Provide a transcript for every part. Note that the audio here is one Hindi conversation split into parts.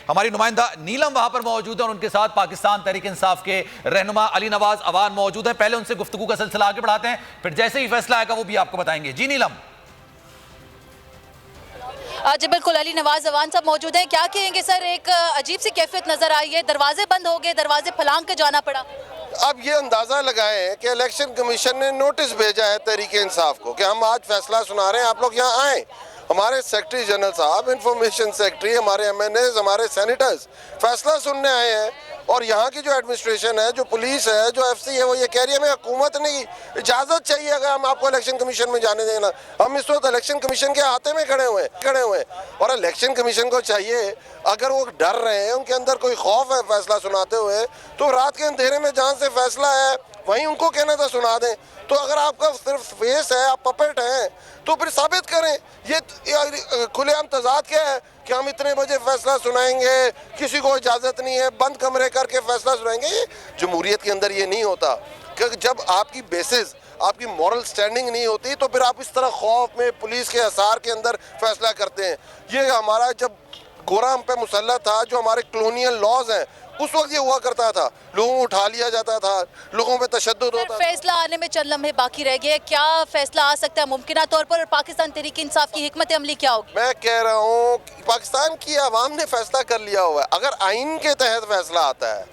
हमारी नुमाइंदा नीलम वहां पर मौजूद है और उनके साथ पाकिस्तान तहरीक इंसाफ के रहनुमा अली नवाज अवान मौजूद है। पहले उनसे गुफ्तगू का सिलसिला आगे बढ़ाते हैं, फिर जैसे ही फैसला आएगा वो भी आपको बताएंगे। जी नीलम। जी बिल्कुल, अली नवाज अवान साहब मौजूद हैं। क्या कहेंगे सर, एक अजीब सी कैफियत नजर आई है, दरवाजे बंद हो गए, दरवाजे फलांग के जाना पड़ा। अब ये अंदाज़ा लगाएं कि इलेक्शन कमीशन ने नोटिस भेजा है तहरीक इंसाफ को कि हम आज फैसला सुना रहे हैं, आप लोग यहाँ आएँ। हमारे सेक्रेटरी जनरल साहब, इंफॉर्मेशन सेक्रेटरी, हमारे MNAs, हमारे सेनेटर्स फैसला सुनने आए हैं। और यहाँ की जो एडमिनिस्ट्रेशन है, जो पुलिस है, जो FC है, वो ये कह रही है हमें हुकूमत ने इजाज़त चाहिए अगर हम आपको इलेक्शन कमीशन में जाने देना। हम इस वक्त इलेक्शन कमीशन के हाथे में खड़े हुए हैं और इलेक्शन कमीशन को चाहिए, अगर वो डर रहे हैं, उनके अंदर कोई खौफ है फैसला सुनाते हुए, तो रात के अंधेरे में जहाँ से फैसला है वहीं उनको कहना था सुना दें। तो अगर आपका सिर्फ फेस है, आप पपेट हैं, तो फिर साबित करें। ये खुलेआम तजाद क्या है कि हम इतने बजे फैसला सुनाएंगे, किसी को इजाज़त नहीं है, बंद कमरे करके फैसला सुनाएंगे। ये जमहूरियत के अंदर ये नहीं होता कि जब आपकी बेसिस, आपकी मॉरल स्टैंडिंग नहीं होती तो फिर आप इस तरह खौफ में, पुलिस के असार के अंदर फैसला करते हैं। ये हमारा जब गोरा हम पे मुसल्लत था, जो हमारे कॉलोनियल लॉज हैं, उस वक्त ये हुआ करता था, लोगों को उठा लिया जाता था, लोगों पे तशद्दुद होता था। फैसला आने में चंद लम्हे बाकी रह गए, क्या फैसला आ सकता है मुमकिन तौर पर, और पाकिस्तान तहरीक इंसाफ की हिकमत अमली क्या होगी? मैं कह रहा हूँ पाकिस्तान की आवाम ने फैसला कर लिया हुआ है। अगर आइन के तहत फैसला आता है,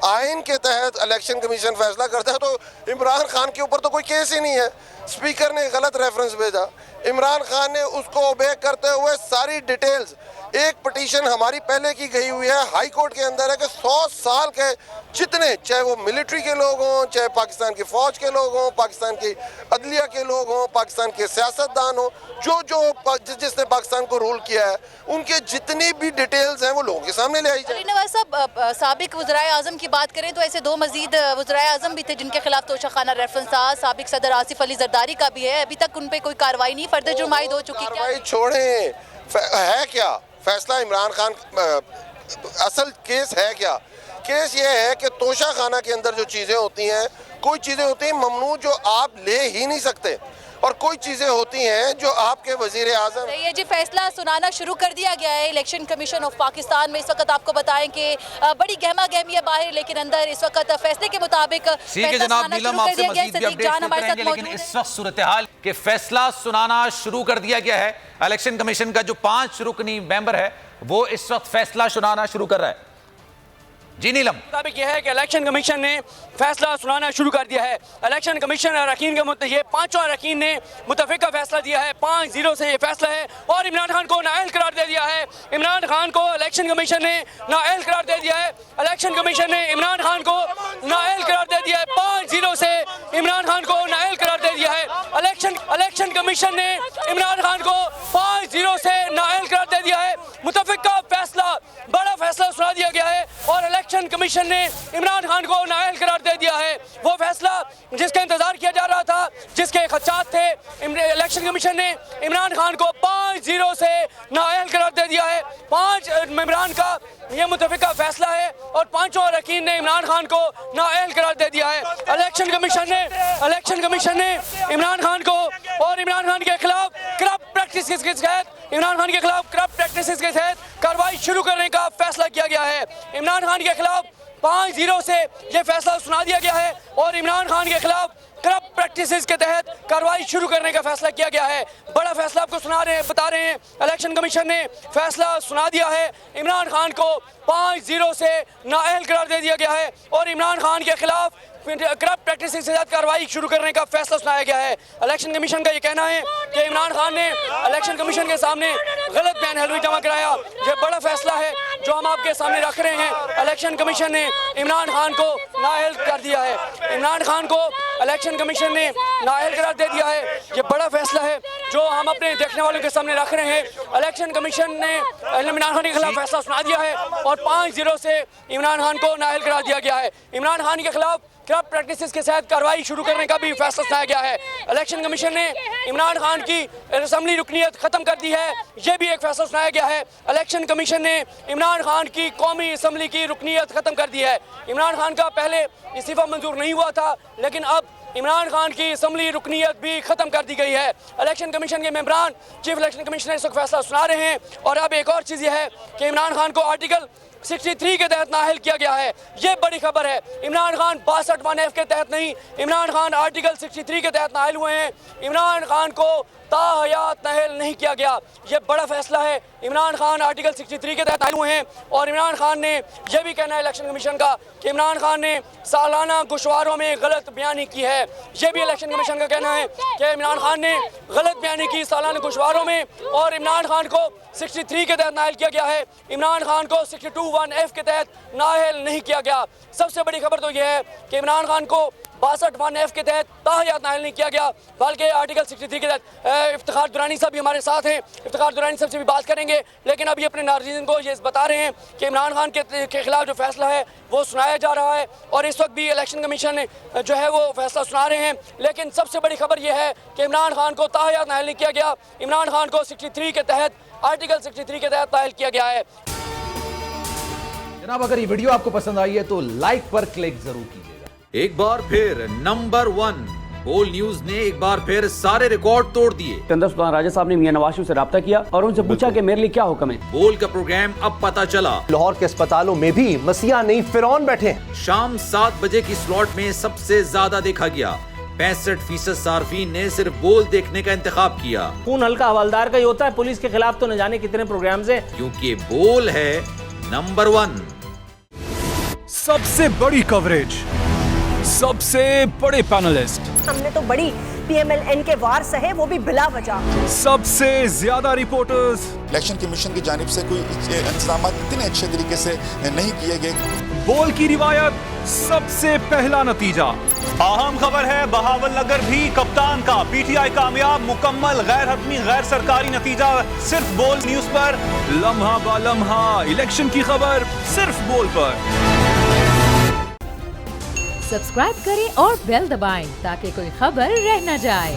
आइन के तहत इलेक्शन कमीशन फैसला करता है, तो इमरान खान के ऊपर तो कोई केस ही नहीं है। स्पीकर ने गलत रेफरेंस भेजा, इमरान खान ने उसको ओबे करते हुए सारी डिटेल्स, एक पिटीशन हमारी पहले की गई हुई है हाई कोर्ट के अंदर है कि 100 साल के जितने, चाहे वो मिलिट्री के लोग हों, चाहे पाकिस्तान की फ़ौज के लोग हों, पाकिस्तान की अदलिया के लोग हों, पाकिस्तान के सियासतदान हों, जिसने पाकिस्तान को रूल किया है, उनके जितनी भी डिटेल्स हैं वो लोगों के सामने ले आई जाए। नवाज साहब, साबिक वज़राए आज़म की बात करें तो ऐसे दो मजीद वज़राए आज़म भी थे जिनके खिलाफ तोशाखाना रेफरेंस था। साबिक सदर आसिफ अली जरदारी का भी है, अभी तक उन पर कोई कार्रवाई नहीं, फर्द जुर्म आयद हो चुकी। कार्रवाई छोड़ें, है क्या फैसला इमरान खान, असल केस है क्या? केस ये है कि तोशाखाना के अंदर जो चीज़ें होती हैं, कोई चीज़ें होती हैं ममनू जो आप ले ही नहीं सकते, और कोई चीज़ें होती हैं जो आपके वज़ीर आज़म। ये जी फैसला सुनाना शुरू कर दिया गया है इलेक्शन कमीशन ऑफ पाकिस्तान में। इस वक्त आपको बताएं कि बड़ी गहमा गहमी है बाहर, लेकिन अंदर इस वक्त फैसले के मुताबिक जनाब नीलम आपसे मज़ीद भी अपडेट्स लेते रहेंगे, लेकिन इस वक्त सूरत हाल के फैसला सुनाना शुरू कर दिया गया है। इलेक्शन कमीशन का जो 5 रुकनी मेंबर है वो इस वक्त फैसला सुनाना शुरू कर रहा है। जी नीलम, मुताबिक यह है कि इलेक्शन कमीशन ने फैसला सुनाना शुरू कर दिया है। इलेक्शन कमीशन अरकान के ये 5 अरकान ने मुतफिका फैसला दिया है, 5-0 से ये फैसला है, और इमरान खान को नाअहल करार दे दिया है। इमरान खान को इलेक्शन कमीशन ने नाअहल करार दे दिया है। इलेक्शन कमीशन ने इमरान खान को नाअहल करार दे दिया है, 5-0 से इमरान खान को नाअहल करार दे दिया है। इलेक्शन कमीशन ने इमरान खान को 5-0 से नाअहल करार दे दिया है। मुतफिका फैसला, बड़ा फैसला सुना दिया गया है और इलेक्शन कमीशन ने इमरान खान को नाअहल करार दे दिया है। वो फैसला जिसका इंतजार किया जा रहा था, जिसके खदशात थे, इलेक्शन कमीशन ने इमरान खान को 5-0 से नाअहल करार दे दिया है। 5 मेंबरान का ये मुतफिका फैसला है और 5 अरकान ने इमरान खान को नाअहल करार दे दिया है। इलेक्शन कमीशन ने इमरान खान को और इमरान खान के खिलाफ करप्ट प्रैक्टिसेस के तहत कार्रवाई शुरू करने का फैसला किया गया है। इमरान खान के खिलाफ 5-0 से ये फैसला सुना दिया गया है और इमरान खान के खिलाफ करप्ट प्रैक्टिसेस के तहत कार्रवाई शुरू करने का फैसला किया गया है। बड़ा फैसला आपको बता रहे हैं। इलेक्शन कमीशन ने फैसला सुना दिया है, इमरान खान को 5-0 से नाअहल करार दे दिया गया है और इमरान खान के खिलाफ करप्ट प्रैक्टिस के साथ कार्रवाई शुरू करने का फैसला सुनाया गया है। इलेक्शन कमीशन का ये कहना है कि इमरान खान ने इलेक्शन कमीशन के सामने गलत बयान हलवी जमा कराया। ये बड़ा फैसला है जो हम आपके सामने रख रहे हैं। इलेक्शन कमीशन ने इमरान खान को नाअहल कर दिया है। इमरान खान को इलेक्शन कमीशन ने नाअहल करार दे दिया है। ये बड़ा फैसला है जो हम अपने देखने वालों के सामने रख रहे हैं। इलेक्शन कमीशन ने इमरान खान के खिलाफ फैसला सुना दिया है और 5-0 से इमरान खान को नाअहल करार दिया गया है। इमरान खान के खिलाफ करप्ट प्रैक्टिसेस के साथ कार्रवाई शुरू करने का भी फैसला सुनाया गया है। इलेक्शन कमीशन ने इमरान खान की असम्बली रुकनीत खत्म कर दी है, ये भी एक फैसला सुनाया गया है। इलेक्शन कमीशन ने इमरान खान की कौमी असम्बली की रुकनीत खत्म कर दी है। इमरान खान का पहले इस्तीफा मंजूर नहीं हुआ था, लेकिन अब इमरान खान की असम्बली रुकनीत भी ख़त्म कर दी गई है। इलेक्शन कमीशन के मेंबरान चीफ इलेक्शन कमिश्नर इस वक्त फैसला सुना रहे हैं। और अब एक और चीज़ यह है कि इमरान खान को आर्टिकल 63 के तहत नाअहल किया गया है। ये बड़ी खबर है। इमरान खान 62(1)(f) के तहत नहीं, इमरान खान आर्टिकल 63 के तहत नाअहल हुए हैं। इमरान खान को ताहयात नाअहल नहीं किया गया। ये बड़ा फैसला है। इमरान खान आर्टिकल 63 के तहत नाअहल हुए हैं। और इमरान खान ने यह भी कहना है इलेक्शन कमीशन का कि इमरान खान ने सालाना गोशवारों में गलत बयानी की है। ये भी इलेक्शन कमीशन का कहना है कि इमरान खान ने गलत बयानी की सालाना गोशवारों में, और इमरान खान को 63 के तहत नाअहल किया गया है। इमरान खान को 62(1)(f) के तहत नाअहल नहीं किया गया। सबसे बड़ी खबर तो यह है कि इमरान खान को 62(1)(f) के तहत ताहयात नाअहल नहीं किया गया, बल्कि आर्टिकल 63 के तहत। इफ्तिखार दुरानी साहब भी हमारे साथ हैं, इफ्तिखार दुरानी साहब से भी बात करेंगे। लेकिन अभी अपने नाज़रीन को ये बता रहे हैं कि इमरान खान के खिलाफ जो फैसला है वो सुनाया जा रहा है, और इस वक्त भी इलेक्शन कमीशन जो है वो फैसला सुना रहे हैं। लेकिन सबसे बड़ी खबर यह है कि इमरान खान को ताहयात नाअहल नहीं किया गया। इमरान खान को 63 के तहत, आर्टिकल 63 के तहत नाअहल किया गया है। जनाब, अगर ये वीडियो आपको पसंद आई है तो लाइक पर क्लिक जरूर कीजिएगा। एक बार फिर नंबर 1 बोल न्यूज ने एक बार फिर सारे रिकॉर्ड तोड़ दिए। सिकंदर सुल्तान राजा साहब ने मियां नवाज शरीफ से रब्ता किया और उनसे पूछा कि मेरे लिए क्या हुक्म है। बोल का प्रोग्राम अब पता चला। लाहौर के अस्पतालों में भी मसीहा नहीं फिरौन बैठे हैं। शाम 7 बजे की स्लॉट में सबसे ज्यादा देखा गया। 65% सार्फिन ने सिर्फ बोल देखने का इंतखाब किया। खून हल्का हवलदार का ही होता है, पुलिस के खिलाफ तो न जाने कितने प्रोग्राम्स हैं। क्योंकि बोल है नंबर 1। सबसे बड़ी कवरेज, सबसे बड़े पैनलिस्ट, हमने तो बड़ी PMLN के वार सहे, वो भी बिला वजह। सबसे ज्यादा रिपोर्टर्स। इलेक्शन कमीशन की जानिब से कोई इंतजाम इतने अच्छे तरीके से नहीं किए गए। बोल की रिवायत, सबसे पहला नतीजा। अहम खबर है बहावल नगर भी कप्तान का PTI कामयाब, मुकम्मल गैर हतमी गैर सरकारी नतीजा सिर्फ बोल न्यूज पर। लम्हा बा लम्हा इलेक्शन की खबर सिर्फ बोल पर। सब्सक्राइब करें और बेल दबाएं ताकि कोई खबर रह न जाए।